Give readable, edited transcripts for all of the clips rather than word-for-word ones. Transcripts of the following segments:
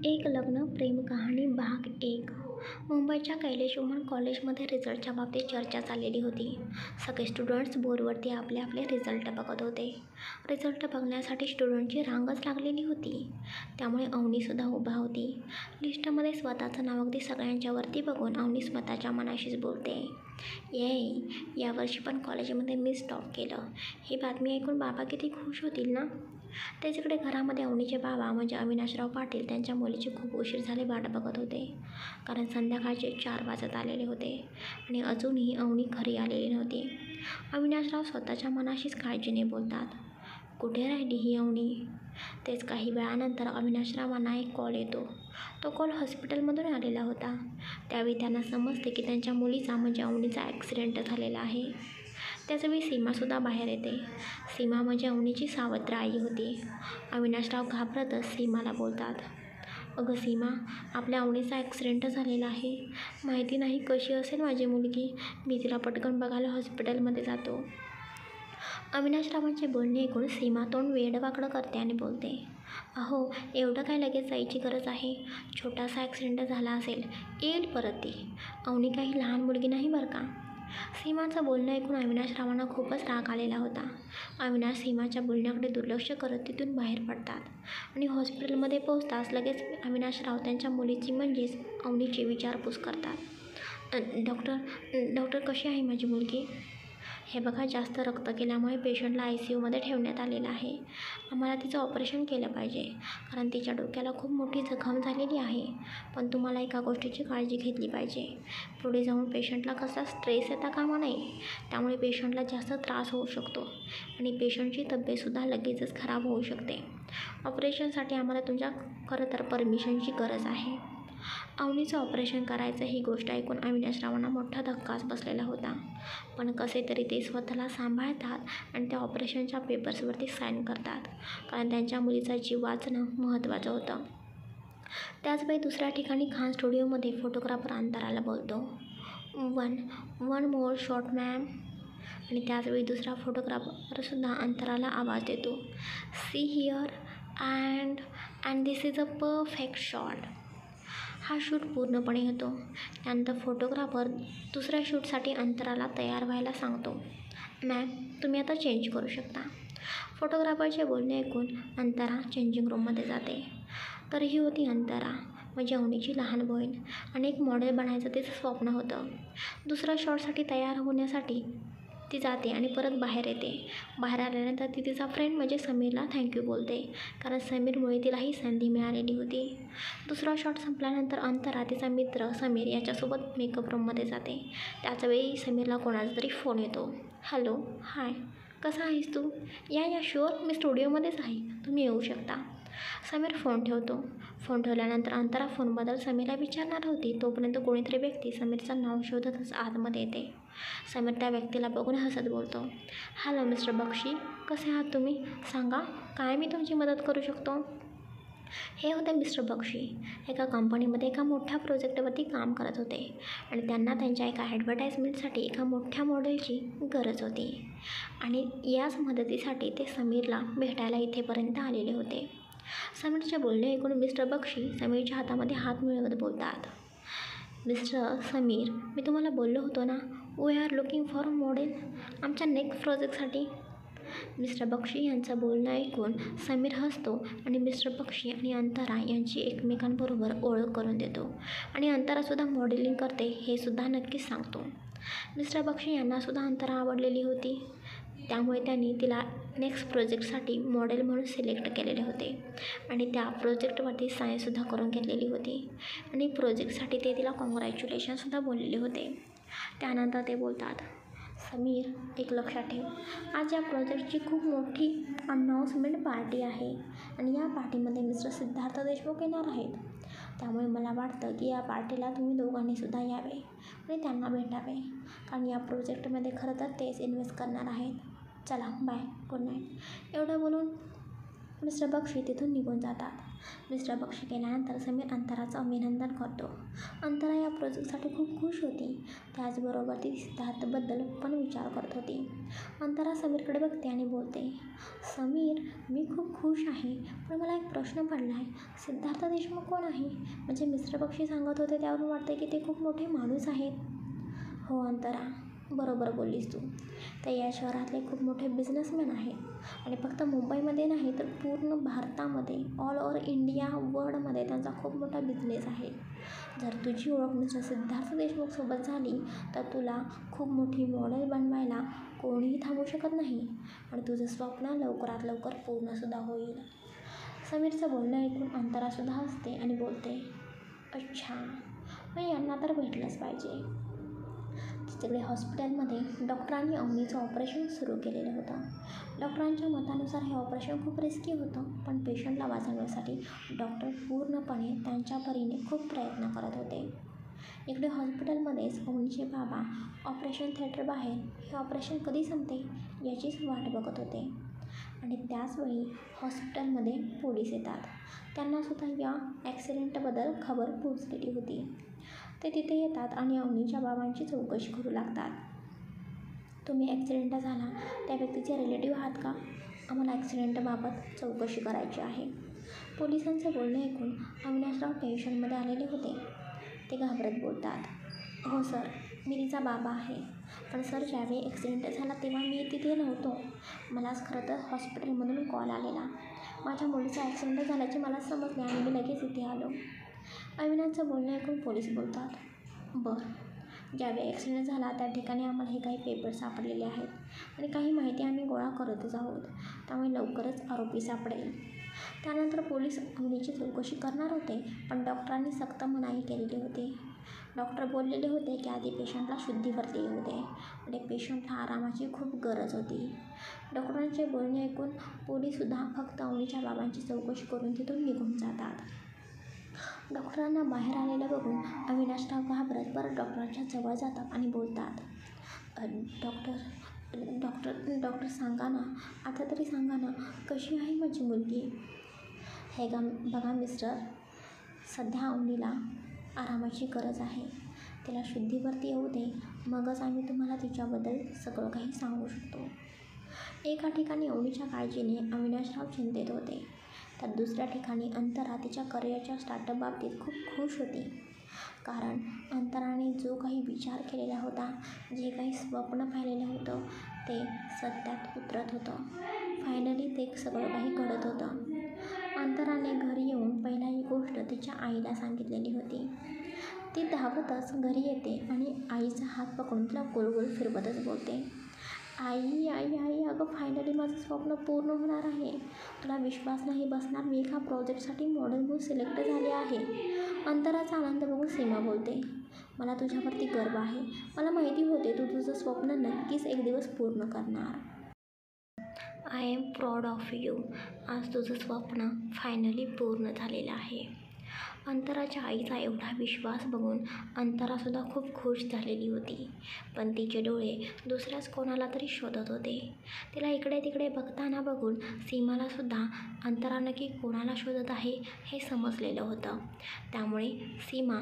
एक लग्न प्रेम कहाणी भाग 1. मुंबईच्या कैलाश वुमन कॉलेजमध्ये रिझल्टच्या बाबतीत चर्चा चाललेली होती. सगळे स्टुडंट्स बोर्डवरती आपले आपले रिझल्ट बघत होते. रिझल्ट बघण्यासाठी स्टुडंटची रांगच लागलेली होती. त्यामुळे अवनीसुद्धा उभा होती. लिस्टमध्ये स्वतःचं नाव अगदी सगळ्यांच्या वरती बघून अवनी स्वतःच्या मनाशीच बोलते, यावर्षी पण कॉलेजमध्ये मीच टॉप केलं. ही बातमी ऐकून बाबा किती खुश होतील ना. त्याच्याकडे घरामध्ये अवनीचे बाबा म्हणजे अविनाशराव पाटील त्यांच्या मुलीची खूप उशीर झाले वाट बघत होते. कारण संध्याकाळचे 4 वाजत आलेले होते आणि अजूनही अवनी घरी आलेली नव्हती. अविनाशराव स्वतःच्या मनाशीच काळजीने बोलतात, कुठे राहिली ही अवनी. तेच काही वेळानंतर अविनाशरावांना एक कॉल येतो. तो कॉल हॉस्पिटलमधून आलेला होता. त्यावेळी त्यांना समजते की त्यांच्या मुलीचा म्हणजे अवनीचा ॲक्सिडेंट झालेला आहे. त्याचवेळी सीमासुद्धा बाहेर येते. सीमा म्हणजे अवनीची सावत्र आई होती. अविनाशराव घाबरतच सीमाला बोलतात, अगं सीमा, आपल्या अवनीचा ॲक्सिडेंट झालेला आहे. माहिती नाही कशी असेल माझी मुलगी. मी तिला पटकन बघायला हॉस्पिटलमध्ये जातो. अविनाशरावांचे बोलणे ऐकून सीमा तोंड वेडवाकडं करते आणि बोलते, अहो, एवढं काय लगेच जायची गरज आहे. छोटासा ॲक्सिडेंट झाला असेल, येईल परत ती. अवनी काही लहान मुलगी नाही बरं का. सीमाचं बोलणं ऐकून अविनाशरावांना खूपच राग आलेला होता. अविनाश सीमाच्या बोलण्याकडे दुर्लक्ष करत तिथून बाहेर पडतात आणि हॉस्पिटलमध्ये पोहोचताच लगेच अविनाशराव त्यांच्या मुलीची म्हणजेच अवनीची विचारपूस करतात. डॉक्टर कशी आहे माझी मुलगी. हे बघा, जास्त रक्त केल्यामुळे पेशंटला ICUमध्ये ठेवण्यात आलेलं आहे. आम्हाला तिचं ऑपरेशन केलं पाहिजे कारण तिच्या डोक्याला खूप मोठी जखम झालेली आहे. पण तुम्हाला एका गोष्टीची काळजी घेतली पाहिजे. पुढे जाऊन पेशंटला कसला स्ट्रेस येता कामा नये. त्यामुळे पेशंटला जास्त त्रास होऊ शकतो आणि पेशंटची तब्येतसुद्धा लगेचच खराब होऊ शकते. ऑपरेशनसाठी आम्हाला तुमच्या खरं तर परमिशनची गरज आहे. अवनीचं ऑपरेशन करायचं ही गोष्ट ऐकून अविनाशरावांना मोठा धक्काच बसलेला होता. पण कसे तरी ते स्वतःला सांभाळतात आणि त्या ऑपरेशनच्या पेपर्सवरती साईन करतात कारण त्यांच्या मुलीचा जीव वाचणं महत्त्वाचं होतं. त्याचवेळी दुसऱ्या ठिकाणी खान स्टुडिओमध्ये फोटोग्राफर अंतराला बोलतो, वन मोर शॉट मॅम. आणि त्याचवेळी दुसरा फोटोग्राफरसुद्धा अंतराला आवाज देतो, see here and this is a perfect shot. हा शूट पूर्णपणे होतो. त्यानंतर फोटोग्राफर दुसऱ्या शूटसाठी अंतराला तयार व्हायला सांगतो, मॅम तुम्ही आता चेंज करू शकता. फोटोग्राफरचे बोलणे ऐकून अंतरा चेंजिंग रूममध्ये जाते. तर ही होती अंतरा म्हणजे अवनीची लहान बहीण आणि एक मॉडेल बनायचं तिचं स्वप्न होतं. दुसऱ्या शॉटसाठी तयार होण्यासाठी ती जाते आणि परत बाहेर येते. बाहेर आल्यानंतर ती तिचा फ्रेंड म्हणजे समीरला थँक्यू बोलते कारण समीरमुळे तिला ही संधी मिळालेली होती. दुसरा शॉट संपल्यानंतर अंतरा तिचा मित्र समीर याच्यासोबत मेकअप रूममध्ये जाते. त्याचवेळी समीरला कोणाचा तरी फोन येतो, हॅलो, हाय, कसा आहेस तू. या शुअर, मी स्टुडिओमध्येच आहे, तुम्ही येऊ शकता. समीर फोन ठेवतो. फोन ठेवल्यानंतर अंतरा फोनबद्दल समीरला विचारणार होती तोपर्यंत कोणीतरी व्यक्ती समीरचं नाव शोधतच आतमध्ये येते. समीर त्या व्यक्तीला बघून हसत बोलतो, हॅलो मिस्टर बक्षी, कसे आहात तुम्ही. सांगा, काय मी तुमची मदत करू शकतो. हे होते मिस्टर बक्षी. एका कंपनीमध्ये एका मोठ्या प्रोजेक्टवरती काम करत होते आणि त्यांना त्यांच्या एका ॲडव्हर्टाईजमेंटसाठी एका मोठ्या मॉडेलची गरज होती आणि याच मदतीसाठी ते समीरला भेटायला इथेपर्यंत आलेले होते. समीरचे बोलणे ऐकून मिस्टर बक्षी समीरच्या हातामध्ये हात मिळवत बोलतात, मिस्टर समीर, मी तुम्हाला बोललो होतो ना, we are looking for model आमच्या नेक्स्ट प्रोजेक्टसाठी. मिस्टर बक्षी यांचं बोलणं ऐकून समीर हसतो आणि मिस्टर बक्षी आणि अंतरा यांची एकमेकांबरोबर ओळख करून देतो आणि अंतरासुद्धा मॉडेलिंग करते हे सुद्धा नक्कीच सांगतो. मिस्टर बक्षी यांनासुद्धा अंतरा आवडलेली होती. त्यामुळे त्यांनी तिला नेक्स्ट प्रोजेक्टसाठी मॉडेल म्हणून सिलेक्ट केलेले होते आणि त्या प्रोजेक्टवरती साईनसुद्धा करून घेतलेली होती आणि प्रोजेक्टसाठी ते तिला कॉंग्रॅच्युलेशनसुद्धा बोललेले होते. त्यानंतर ते बोलतात, समीर, एक लक्षात ठेव, आज या प्रोजेक्टची खूप मोठी अनाऊन्समेंट पार्टी आहे आणि या पार्टीमध्ये मिस्टर सिद्धार्थ देशमुख येणार आहेत. त्यामुळे मला वाटतं की या पार्टीला तुम्ही दोघांनीसुद्धा यावे आणि त्यांना भेटावे कारण या प्रोजेक्टमध्ये खरं तर तेच इन्व्हेस्ट करणार आहेत. चला बाय, गुड नाईट. एवढं बोलून मिस्टर बक्षी तिथून निघून जातात. मिस्टर बक्षी केल्यानंतर समीर अंतराचं अभिनंदन करतो. अंतरा या प्रोजेक्टसाठी खूप खुश होती. त्याचबरोबर ती सिद्धार्थबद्दल पण विचार करत होती. अंतरा समीरकडे बघते आणि बोलते, समीर, मी खूप खुश आहे, पण मला एक प्रश्न पडला आहे. सिद्धार्थ देशमुख कोण आहे? म्हणजे मिस्टर बक्षी सांगत होते त्यावरून वाटते की ते खूप मोठे माणूस आहेत. हो अंतरा, बरोबर बोललीस तू. ते या शहरातले खूप मोठे बिझनेसमॅन आहेत आणि फक्त मुंबईमध्ये नाही तर पूर्ण भारतामध्ये, ऑल ओव्हर इंडिया, वर्ल्डमध्ये त्यांचा खूप मोठा बिझनेस आहे. जर तुझी ओळख मिस्टर सिद्धार्थ देशमुखसोबत झाली तर तुला खूप मोठी मॉडेल बनवायला कोणीही थांबवू शकत नाही आणि तुझं स्वप्न लवकरात लवकर पूर्णसुद्धा होईल. समीरचं बोलणं ऐकून अंतरासुद्धा हसते आणि बोलते, अच्छा, मग यांना तर भेटलंच पाहिजे. तिकडे हॉस्पिटलमध्ये डॉक्टरांनी अवनीचं ऑपरेशन सुरू केलेलं होतं. डॉक्टरांच्या मतानुसार हे ऑपरेशन खूप रिस्की होतं, पण पेशंटला वाचवण्यासाठी डॉक्टर पूर्णपणे त्यांच्या परीने खूप प्रयत्न करत होते. इकडे हॉस्पिटलमध्येच अवनीचे बाबा ऑपरेशन थिएटरबाहेर हे ऑपरेशन कधी संपते याचीच वाट बघत होते आणि त्याचवेळी हॉस्पिटलमध्ये पोलीस येतात. त्यांनासुद्धा या ॲक्सिडेंटबद्दल खबर पोहोचलेली होती. ते तिथे येतात आणि अवनीच्या बाबांची चौकशी करू लागतात. तुम्ही ॲक्सिडेंट झाला त्या व्यक्तीचे रिलेटिव्ह आहात का? आम्हाला ॲक्सिडेंटबाबत चौकशी करायची आहे. पोलिसांचं बोलणं ऐकून अविनाशराव टेन्शनमध्ये आलेले होते. ते घाबरत बोलतात, हो सर, मी तिचा बाबा आहे. पण सर, ज्यावेळी ॲक्सिडेंट झाला तेव्हा मी तिथे नव्हतो. मलाच खरं तर हॉस्पिटलमधून कॉल आलेला. माझ्या मुलीचा ॲक्सिडेंट झाल्याचे मला समजले आणि मी लगेच इथे आलो. अविनाशचं बोलणं ऐकून पोलीस बोलतात, बरं, ज्यावेळी ॲक्सिडेंट झाला त्या ठिकाणी आम्हाला हे काही पेपर्स सापडलेले आहेत आणि काही माहिती आम्ही गोळा करतच आहोत. त्यामुळे लवकरच आरोपी सापडेल. त्यानंतर पोलीस अवनीची चौकशी करणार होते, पण डॉक्टरांनी सक्त मनाई केलेली होती. डॉक्टर बोललेले होते की आधी पेशंटला शुद्धीवरती येऊ दे आणि पेशंटला आरामाची खूप गरज होती. डॉक्टरांचे बोलणे ऐकून पोलीससुद्धा फक्त अवनीच्या बाबांची चौकशी करून तिथून निघून जातात. डॉक्टरांना बाहेर आलेलं बघून अविनाशराव घाबरत परत डॉक्टरांच्या जवळ जातात आणि बोलतात, डॉक्टर सांगा ना, आता तरी सांगा ना, कशी आहे माझी मुलगी? हे बघा मिस्टर, सध्या अवनीला आरामाची गरज आहे. तिला शुद्धीवरती येऊ दे, मगच आम्ही तुम्हाला तिच्याबद्दल सगळं काही सांगू शकतो. एका ठिकाणी अवनीच्या काळजीने अविनाशराव चिंतेत होते, तर दुसऱ्या ठिकाणी अंतरा तिच्या करिअरच्या स्टार्टअप बाबतीत खूप खुश होती. कारण अंतराने जो काही विचार केलेला होता, जे काही स्वप्न पाहिलेलं होतं ते सत्यात उतरत होतं. फायनली ते सगळं काही घडत होतं. अंतराने घरी येऊन पहिला ही गोष्ट तिच्या आईला सांगितलेली होती. ती धावतच घरी येते आणि आईचा हात पकडून तिला गोल गोल फिरवतच बोलते, आई आई आई, अगं फायनली माझं स्वप्न पूर्ण होणार आहे. तुला विश्वास नाही बसणार, मी एका प्रोजेक्टसाठी मॉडेल म्हणून सिलेक्ट झाले आहे. अंतराचा आनंद बघून सीमा बोलते, मला तुझ्यावरती गर्व आहे. मला माहिती होते तू तुझं स्वप्न नक्कीच एक दिवस पूर्ण करणार. I am proud of you. आज तुझं स्वप्न फायनली पूर्ण झालेलं आहे. अंतराच्या आईचा एवढा विश्वास बघून अंतरासुद्धा खूप खुश झालेली होती. पण तिचे डोळे दुसऱ्याच कोणाला तरी शोधत होते. तिला इकडे तिकडे बघताना बघून सीमालासुद्धा अंतरा नक्की कोणाला शोधत आहे हे समजलेलं होतं. त्यामुळे सीमा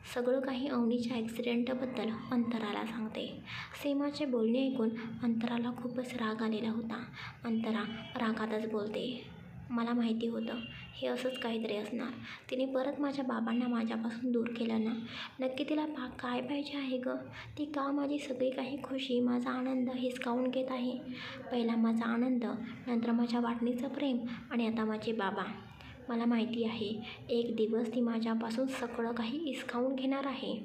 सगळं काही अवनीच्या ॲक्सिडेंटबद्दल अंतराला सांगते. सीमाचे बोलणे ऐकून अंतराला खूपच राग आलेला होता. अंतरा रागातच बोलते, मला माहिती होतं हे असंच काहीतरी असणार. तिने परत माझ्या बाबांना माझ्यापासून दूर केलं ना. नक्की तिला काय पाहिजे आहे गं? ती का माझी सगळी काही खुशी, माझा आनंद हिसकावून घेत आहे? पहिला माझा आनंद, नंतर माझ्या वाटणीचं प्रेम आणि आता माझे बाबा. मला माहिती आहे एक दिवस ती माझ्यापासून सगळं काही हिसकावून घेणार आहे.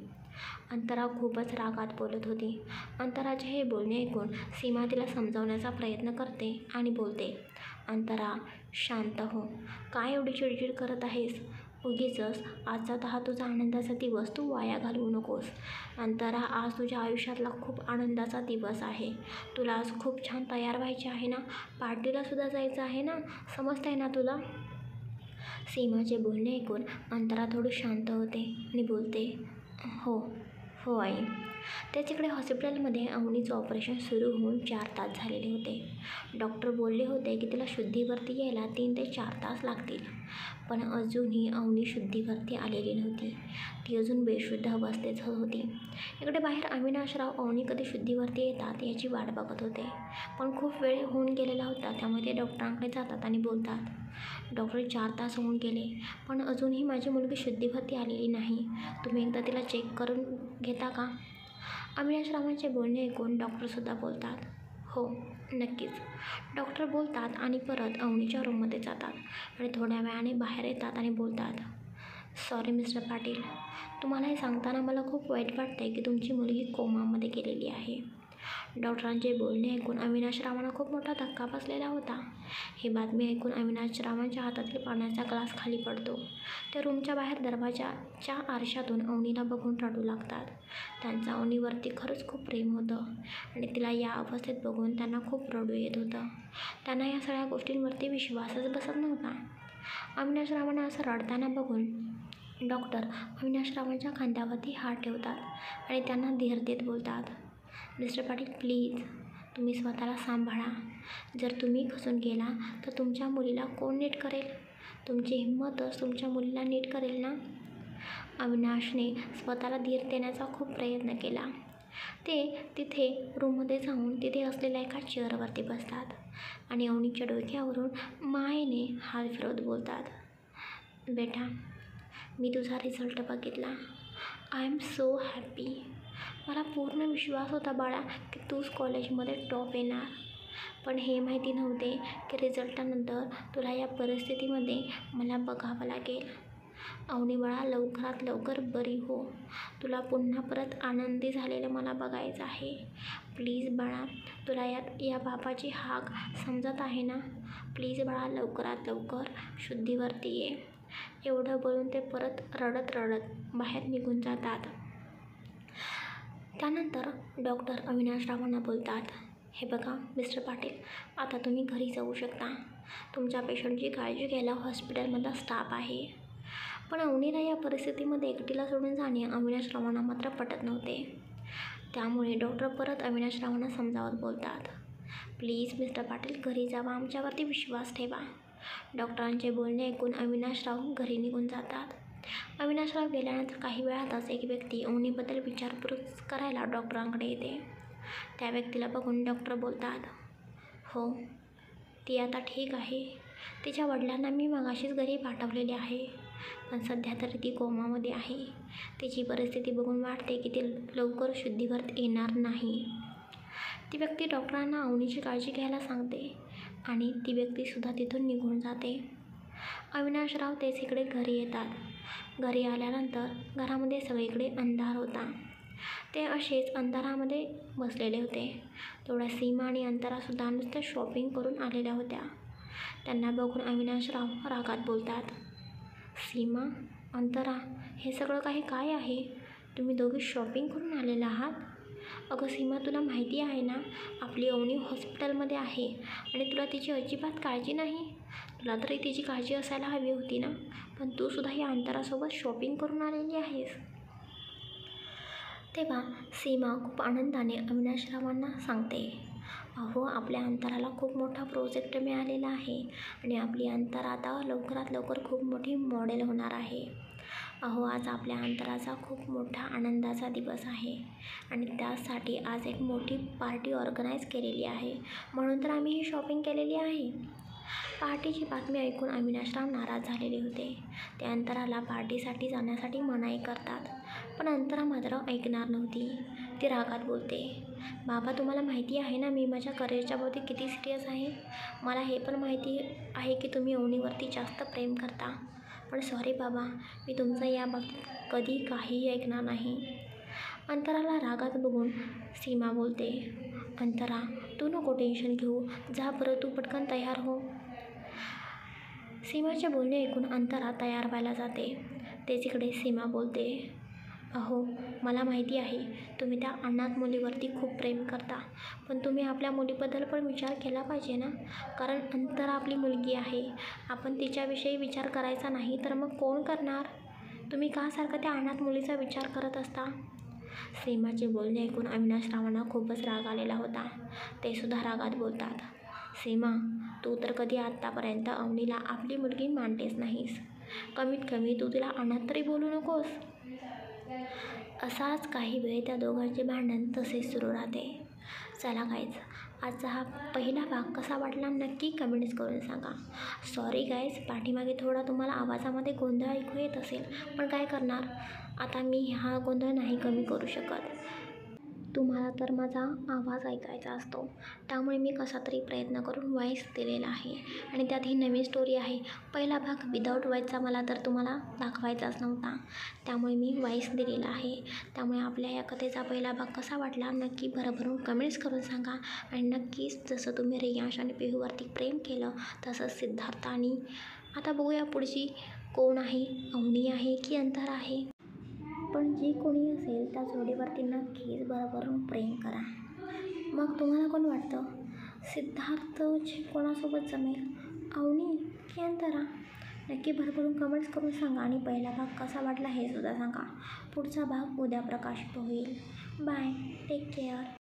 अंतरा खूपच रागात बोलत होती. अंतराचे हे बोलणे ऐकून सीमा तिला समजावण्याचा प्रयत्न करते आणि बोलते, अंतरा शांत हो, काय एवढी चिडचिड करत आहेस? उगीचच आजचा हा तुझा आनंदाचा दिवस तू वाया घालवू नकोस. अंतरा, आज तुझ्या आयुष्यातला खूप आनंदाचा दिवस आहे. तुला आज खूप छान तयार व्हायचे आहे ना, पार्टीलासुद्धा जायचं आहे ना, समजतंय ना तुला? सीमाचे बोलणे ऐकून अंतरा थोडी शांत होते आणि बोलते, हो आई. त्याच इकडे हॉस्पिटलमध्ये अवनीचं ऑपरेशन सुरू होऊन 4 तास झालेले होते. डॉक्टर बोलले होते की तिला शुद्धीवरती यायला 3 ते 4 तास लागतील. पण अजूनही अवनी शुद्धीवरती आलेली नव्हती. ती अजून बेशुद्ध अवस्थेत होती. इकडे बाहेर अविनाशराव अवनी कधी शुद्धीवरती येतात याची वाट बघत होते. पण खूप वेळ होऊन गेलेला होता, त्यामुळे ते डॉक्टरांकडे जातात आणि बोलतात, डॉक्टर 4 तास होऊन गेले, पण अजूनही माझी मुलगी शुद्धीवरती आलेली नाही. तुम्ही एकदा तिला चेक करून घेता का? अविनाशरावांचे बोलणे ऐकून डॉक्टरसुद्धा बोलतात, हो नक्कीच. डॉक्टर बोलतात आणि परत अवनीच्या रूममध्ये जातात आणि थोड्या वेळाने बाहेर येतात आणि बोलतात, सॉरी मिस्टर पाटील, तुम्हाला हे सांगताना मला खूप वाईट वाटतंय की तुमची मुलगी कोमामध्ये गेलेली आहे. डॉक्टरांचे बोलणे ऐकून अविनाशरावांना खूप मोठा धक्का बसलेला होता. ही बातमी ऐकून अविनाशरावांच्या हातातील पाण्याचा ग्लास खाली पडतो. ते रूमच्या बाहेर दरवाजाच्या आरशातून अवनीला बघून रडू लागतात. त्यांचं अवनीवरती खरंच खूप प्रेम होतं आणि तिला या अवस्थेत बघून त्यांना खूप रडू येत होतं. त्यांना या सगळ्या गोष्टींवरती विश्वासच बसत नव्हता. अविनाशरावांना असं रडताना बघून डॉक्टर अविनाशरावांच्या खांद्यावरती हात ठेवतात आणि त्यांना धीर देत बोलतात, मिस्टर पाटील प्लीज, तुम्ही स्वतःला सांभाळा. जर तुम्ही खचून गेला तर तुमच्या मुलीला कोण नीट करेल? तुमची हिंमतच तुमच्या मुलीला नीट करेल ना? अविनाशने स्वतःला धीर देण्याचा खूप प्रयत्न केला. ते तिथे रूममध्ये जाऊन तिथे असलेल्या एका चेअरवरती बसतात आणि अवनीच्या डोक्यावरून मायेने हात फिरवत बोलतात, बेटा, मी तुझा रिझल्ट बघितला. I am so happy. मला पूर्ण विश्वास होता बाळा की तूच कॉलेजमध्ये टॉप येणार. पण हे माहिती नव्हते की रिझल्टानंतर तुला या परिस्थितीमध्ये मला बघावं लागेल. अवनी बाळा, लवकरात लवकर बरी हो. तुला पुन्हा परत आनंदी झालेलं मला बघायचं आहे. प्लीज बाळा, तुला या बाबाची हाक समजत आहे ना? प्लीज बाळा, लवकरात लवकर शुद्धीवरती ये. एवढं बोलून ते परत रडत रडत बाहेर निघून जातात. त्यानंतर डॉक्टर अविनाशरावांना बोलतात, हे बघा मिस्टर पाटील, आता तुम्ही घरी जाऊ शकता. तुमच्या पेशंटची काळजी घ्यायला हॉस्पिटलमधला स्टाफ आहे. पण अवनीला या परिस्थितीमध्ये एकटीला सोडून जाणे अविनाशरावांना मात्र पटत नव्हते. त्यामुळे डॉक्टर परत अविनाशरावांना समजावत बोलतात, प्लीज मिस्टर पाटील घरी जावा, आमच्यावरती विश्वास ठेवा. डॉक्टरांचे बोलणे ऐकून अविनाशराव घरी निघून जातात. अविनाशराव गेल्यानंतर काही वेळातच एक व्यक्ती अवनीबद्दल विचारपूस करायला डॉक्टरांकडे येते. त्या व्यक्तीला बघून डॉक्टर बोलतात, हो ती आता ठीक आहे. तिच्या वडिलांना मी मगाशीच घरी पाठवलेले आहे, पण सध्या तरी ती कोमामध्ये आहे. तिची परिस्थिती बघून वाटते की ती लवकर शुद्धीवर येणार नाही. ती व्यक्ती डॉक्टरांना अवनीची काळजी घ्यायला सांगते आणि ती व्यक्तीसुद्धा तिथून निघून जाते. अविनाशराव तेच इकडे घरी येतात. घरी आल्यानंतर घरामध्ये सगळीकडे अंधार होता. ते असेच अंधारामध्ये बसलेले होते. तेवढ्या सीमा आणि अंतरासुद्धा नुसत्या शॉपिंग करून आलेल्या होत्या. त्यांना बघून अविनाशराव रागात बोलतात, सीमा, अंतरा, हे सगळं काही काय आहे? तुम्ही दोघी शॉपिंग करून आलेला आहात? अगं सीमा, तुला माहिती आहे ना, आपली अवनी हॉस्पिटलमध्ये आहे आणि तुला तिची अजिबात काळजी नाही. तुला तरी तिची काळजी असायला हवी होती ना, पण तू सुद्धा या अंतरासोबत शॉपिंग करून आलेली आहेस. तेव्हा सीमा खूप आनंदाने अविनाशरावांना सांगते, अहो आपल्या अंतराला खूप मोठा प्रोजेक्ट मिळालेला आहे आणि आपली अंतरा आता लवकरात लवकर खूप मोठी मॉडेल होणार आहे. अहो आज आपल्या अंतराचा खूप मोठा आनंदाचा दिवस आहे आणि त्यासाठी आज एक मोठी पार्टी ऑर्गनाईज केलेली आहे, म्हणून तर आम्ही ही शॉपिंग केलेली आहे. पार्टीची बातमी ऐकून अविनाशराव नाराज झालेले होते. ते अंतराला पार्टीसाठी जाण्यासाठी मनाई करतात, पण अंतरा मात्र ऐकणार नव्हती. ती रागात बोलते, बाबा तुम्हाला माहिती आहे ना मी माझ्या करिअरच्या बाबतीत किती सिरियस आहे. मला हे पण माहिती आहे की तुम्ही अवनीवरती जास्त प्रेम करता, पण सॉरी बाबा, मी तुमचं या बाबतीत कधी काहीही ऐकणार नाही. अंतराला रागात बघून सीमा बोलते, अंतरा तू नको टेन्शन घेऊ, जा बरं तू पटकन तयार हो. सीमाचे बोलणे ऐकून अंतरा तयार व्हायला जाते. तेच इकडे सीमा बोलते, अहो मला माहिती आहे तुम्ही त्या अनाथ मुलीवरती खूप प्रेम करता, पण तुम्ही आपल्या मुलीबद्दल पण विचार केला पाहिजे ना, कारण अंतरा आपली मुलगी आहे. आपण तिच्याविषयी विचार करायचा नाही तर मग कोण करणार? तुम्ही का सारखं त्या अनाथ मुलीचा विचार करत असता? सीमाचे बोलणे ऐकून अविनाशरावांना खूपच राग आलेला होता. ते सुद्धा रागात बोलतात, सीमा तू तर कधी आत्तापर्यंत अवनीला आपली मुलगी मानतेच नाहीस. कमीत कमी तू तिला अनाथ तरी बोलू नकोस. असाच काही वेळ त्या दोघांचे भांडण तसेच सुरू राहते. चला गाईज, आजचा हा पहिला भाग कसा वाटला नक्की कमेंट्स करून सांगा. सॉरी गाईज, पाठीमागे थोडा तुम्हाला आवाजामध्ये गोंधळ ऐकू येत असेल, पण काय करणार, आता मी हा गोंधळ नाही कमी करू शकत. तुम्हाला तर माझा आवाज ऐकायचा असतो, त्यामुळे मी कसा तरी प्रयत्न करून व्हॉईस दिलेला आहे. आणि त्यात ही नवीन स्टोरी आहे. पहिला भाग विदाऊट व्हॉईसचा मला तर तुम्हाला दाखवायचाच नव्हता, त्यामुळे मी व्हॉईस दिलेला आहे. त्यामुळे आपल्या या कथेचा पहिला भाग कसा वाटला नक्की भरभरून कमेंट्स करून सांगा. आणि नक्कीच जसं तुम्ही रियांश आणि पिहूवरती प्रेम केलं तसंच सिद्धार्थ आणि आता बघूया पुढची कोण आहे, अवनी आहे की अंतर आहे, पण जी कोणी असेल त्या जोडीवरती नक्कीच भरभरून प्रेम करा. मग तुम्हाला कोण वाटतं, सिद्धार्थ कोणासोबत जमेल, अवनी की अंतरा? नक्की भरभरून कमेंट्स करून सांगा. आणि पहिला भाग कसा वाटला हे सुद्धा सांगा. पुढचा भाग उद्या प्रकाशित होईल. Bye, take care.